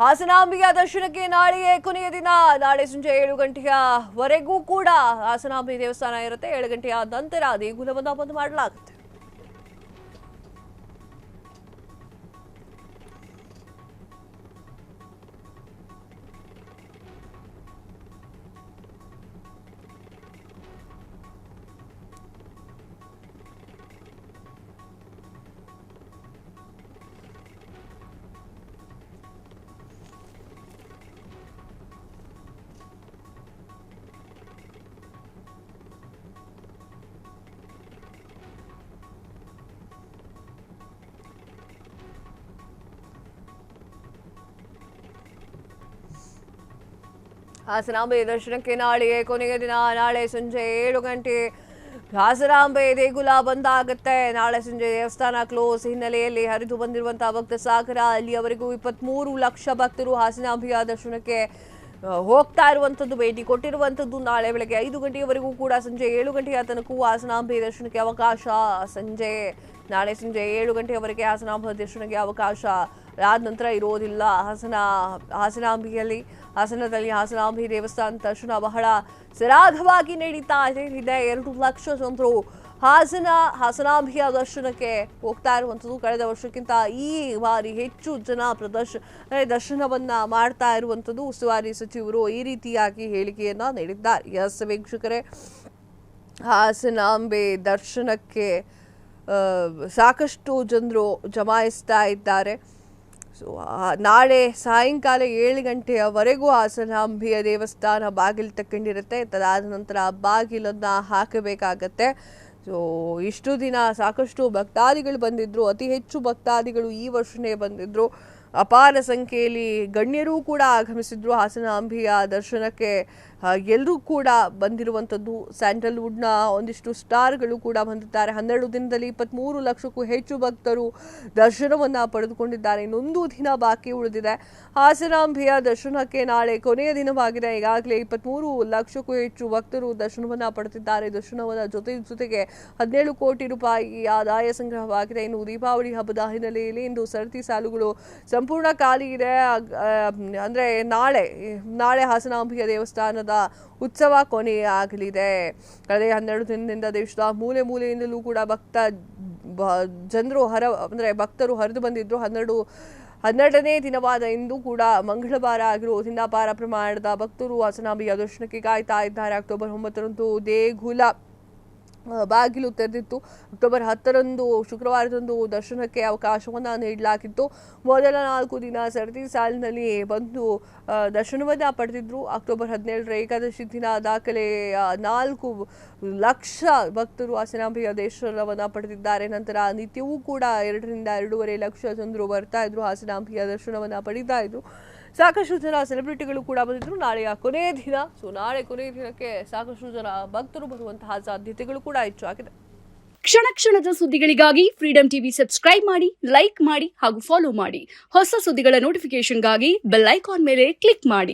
ಹಾಸನಾಂಬಿಯ ದರ್ಶನಕ್ಕೆ ನಾಳೆಯೇ ಕೊನೆಯ ದಿನ. ನಾಳೆ ಸಂಜೆ 7 ಗಂಟೆಯವರೆಗೂ ಕೂಡ ಹಾಸನಾಂಬಿ ದೇವಸ್ಥಾನ ಇರುತ್ತೆ. 7 ಗಂಟೆಯ ನಂತರ ದೇಗುಲವನ್ನು ಬಂದ್ ಮಾಡಲಾಗುತ್ತೆ. ಹಾಸನಾಂಬೆ ದರ್ಶನಕ್ಕೆ ನಾಳೆಯೇ ಕೊನೆಯ ದಿನ. ನಾಳೆ ಸಂಜೆ 7 ಗಂಟೆ ಹಾಸನಾಂಬೆ ದೇಗುಲ ಬಂದಾಗುತ್ತೆ. ನಾಳೆ ಸಂಜೆ ದೇವಸ್ಥಾನ ಕ್ಲೋಸ್ ಹಿನ್ನೆಲೆಯಲ್ಲಿ ಹರಿದು ಬಂದಿರುವಂತಹ ಭಕ್ತ ಸಾಗರ. ಅಲ್ಲಿಯವರೆಗೂ 23 ಲಕ್ಷ ಭಕ್ತರು ಹಾಸನಾಂಬೆಯ ದರ್ಶನಕ್ಕೆ ಹೋಗ್ತಾ ಇರುವಂಥದ್ದು, ಭೇಟಿ ಕೊಟ್ಟಿರುವಂಥದ್ದು. ನಾಳೆ ಬೆಳಗ್ಗೆ 5 ಗಂಟೆಯವರೆಗೂ ಕೂಡ ಸಂಜೆ 7 ಗಂಟೆಯ ತನಕವೂ ಹಾಸನಾಂಬೆ ದರ್ಶನಕ್ಕೆ ಅವಕಾಶ. ನಾಳೆ ಸಂಜೆ 7 ಗಂಟೆಯವರೆಗೆ ಹಾಸನಾಂಬೆ ದರ್ಶನಕ್ಕೆ ಅವಕಾಶ. ಆದ ನಂತರ ಇರೋದಿಲ್ಲ. ಹಾಸನಾಂಬಿಯಲ್ಲಿ ಹಾಸನದಲ್ಲಿ ಹಾಸನಾಂಬಿ ದೇವಸ್ಥಾನ ದರ್ಶನ ಬಹಳ ಸರಾಗವಾಗಿ ನಡೀತಾ ಇದೆ. 2 ಲಕ್ಷ ಜನರು ಹಾಸನಾಂಬಿಯ ದರ್ಶನಕ್ಕೆ ಹೋಗ್ತಾ ಇರುವಂಥದ್ದು. ಕಳೆದ ವರ್ಷಕ್ಕಿಂತ ಈ ಬಾರಿ ಹೆಚ್ಚು ಜನ ದರ್ಶನವನ್ನ ಮಾಡ್ತಾ ಇರುವಂಥದ್ದು. ಉಸ್ತುವಾರಿ ಸಚಿವರು ಈ ರೀತಿಯಾಗಿ ಹೇಳಿಕೆಯನ್ನ ನೀಡಿದ್ದಾರೆ. ಎಸ್ ವೀಕ್ಷಕರೇ, ಹಾಸನಾಂಬೆ ದರ್ಶನಕ್ಕೆ ಸಾಕಷ್ಟು ಜನರು ಜಮಾಯಿಸ್ತಾ ಇದ್ದಾರೆ. ನಾಳೆ ಸಾಯಂಕಾಲ 7 ಗಂಟೆಯವರೆಗೂ ಹಾಸನಾಂಬೆಯ ದೇವಸ್ಥಾನ ಬಾಗಿಲು ತಕ್ಕೊಂಡಿರುತ್ತೆ. ತದಾದ ನಂತರ ಬಾಗಿಲನ್ನು ಹಾಕಬೇಕಾಗತ್ತೆ. ಇಷ್ಟು ದಿನ ಸಾಕಷ್ಟು ಭಕ್ತಾದಿಗಳು ಬಂದಿದ್ರು. ಅತಿ ಹೆಚ್ಚು ಭಕ್ತಾದಿಗಳು ಈ ವರ್ಷನೇ ಬಂದಿದ್ರು. ಅಪಾರ ಸಂಖ್ಯೆಯಲ್ಲಿ ಗಣ್ಯರು ಕೂಡ ಆಗಮಿಸಿದ್ರು ಹಾಸನಾಂಬೆಯ ದರ್ಶನಕ್ಕೆ. ಎಲ್ಲರೂ ಕೂಡ ಬಂದಿರುವಂಥದ್ದು. ಸ್ಯಾಂಡಲ್ವುಡ್ನ ಒಂದಿಷ್ಟು ಸ್ಟಾರ್ಗಳು ಕೂಡ ಬಂದಿದ್ದಾರೆ. 12 ದಿನದಲ್ಲಿ 23 ಲಕ್ಷಕ್ಕೂ ಹೆಚ್ಚು ಭಕ್ತರು ದರ್ಶನವನ್ನು ಪಡೆದುಕೊಂಡಿದ್ದಾರೆ. ಇನ್ನೊಂದು ದಿನ ಬಾಕಿ ಉಳಿದಿದೆ. ಹಾಸನಾಂಬೆಯ ದರ್ಶನಕ್ಕೆ ನಾಳೆ ಕೊನೆಯ ದಿನವಾಗಿದೆ. ಈಗಾಗಲೇ 23 ಲಕ್ಷಕ್ಕೂ ಹೆಚ್ಚು ಭಕ್ತರು ದರ್ಶನವನ್ನು ಪಡೆದಿದ್ದಾರೆ. ದರ್ಶನವನ್ನ ಜೊತೆಗೆ 17 ಕೋಟಿ ರೂಪಾಯಿ ಆದಾಯ ಸಂಗ್ರಹವಾಗಿದೆ. ಇನ್ನು ದೀಪಾವಳಿ ಹಬ್ಬದ ಹಿನ್ನೆಲೆಯಲ್ಲಿ ಇಂದು ಸರತಿ ಸಾಲುಗಳು ಸಂಪೂರ್ಣ ಖಾಲಿ ಇದೆ. ಅಂದರೆ ನಾಳೆ ಹಾಸನಾಂಬೆಯ ದೇವಸ್ಥಾನದ ಉತ್ಸವ ಕೊನೆಯಾಗಲಿದೆ. ಕಳೆದ 12 ದಿನದಿಂದ ದೇಶದ ಮೂಲೆ ಮೂಲೆಯಿಂದಲೂ ಕೂಡ ಭಕ್ತರು ಹರಿದು ಬಂದಿದ್ರು. 12ನೇ ದಿನವಾದ ಇಂದು ಕೂಡ ಮಂಗಳವಾರ ಆಗಿರುವುದರಿಂದ ಅಪಾರ ಪ್ರಮಾಣದ ಭಕ್ತರು ಹಾಸನಾಂಬೆಯ ದರ್ಶನಕ್ಕೆ ಕಾಯ್ತಾ ಇದ್ದಾರೆ. ಅಕ್ಟೋಬರ್ 9ರಂದು ದೇಗುಲ ಬಾಗಿಲು ತೆರೆದಿತ್ತು. ಅಕ್ಟೋಬರ್ 10ರಂದು ಶುಕ್ರವಾರದಂದು ದರ್ಶನಕ್ಕೆ ಅವಕಾಶವನ್ನು ನೀಡಲಾಗಿತ್ತು. ಮೊದಲ 4 ದಿನ ಸರತಿ ಸಾಲಿನಲ್ಲಿ ಬಂದು ದರ್ಶನವನ್ನು ಪಡೆದಿದ್ರು. ಅಕ್ಟೋಬರ್ 17ರ ಏಕಾದಶಿ ದಿನ ದಾಖಲೆ 4 ಲಕ್ಷ ಭಕ್ತರು ಹಾಸನಾಂಬೆಯ ದರ್ಶನವನ್ನು ಪಡೆದಿದ್ದಾರೆ. ನಂತರ ನಿತ್ಯವೂ ಕೂಡ 2 ರಿಂದ 2.5 ಲಕ್ಷ ಜನರು ಬರ್ತಾ ಇದ್ರು, ಹಾಸನಾಂಬೆಯ ದರ್ಶನವನ್ನು ಪಡೀತಾ ಇದ್ರು. ಸಾಕಷ್ಟು ಜನ ಸೆಲೆಬ್ರಿಟಿಗಳು ಕೂಡ ಬಂದಿದ್ರು. ನಾಳೆಯ ಕೊನೆಯ ದಿನ. ನಾಳೆ ಕೊನೆಯ ದಿನಕ್ಕೆ ಸಾಕಷ್ಟು ಜನ ಭಕ್ತರು ಬರುವಂತಹ ಸಾಧ್ಯತೆಗಳು ಕೂಡ ಹೆಚ್ಚಾಗಿದೆ. ಕ್ಷಣ ಕ್ಷಣದ ಸುದ್ದಿಗಳಿಗಾಗಿ ಫ್ರೀಡಂ ಟಿವಿ ಸಬ್ಸ್ಕ್ರೈಬ್ ಮಾಡಿ, ಲೈಕ್ ಮಾಡಿ ಹಾಗೂ ಫಾಲೋ ಮಾಡಿ. ಹೊಸ ಸುದ್ದಿಗಳ ನೋಟಿಫಿಕೇಶನ್ಗಾಗಿ ಬೆಲ್ ಐಕಾನ್ ಮೇಲೆ ಕ್ಲಿಕ್ ಮಾಡಿ.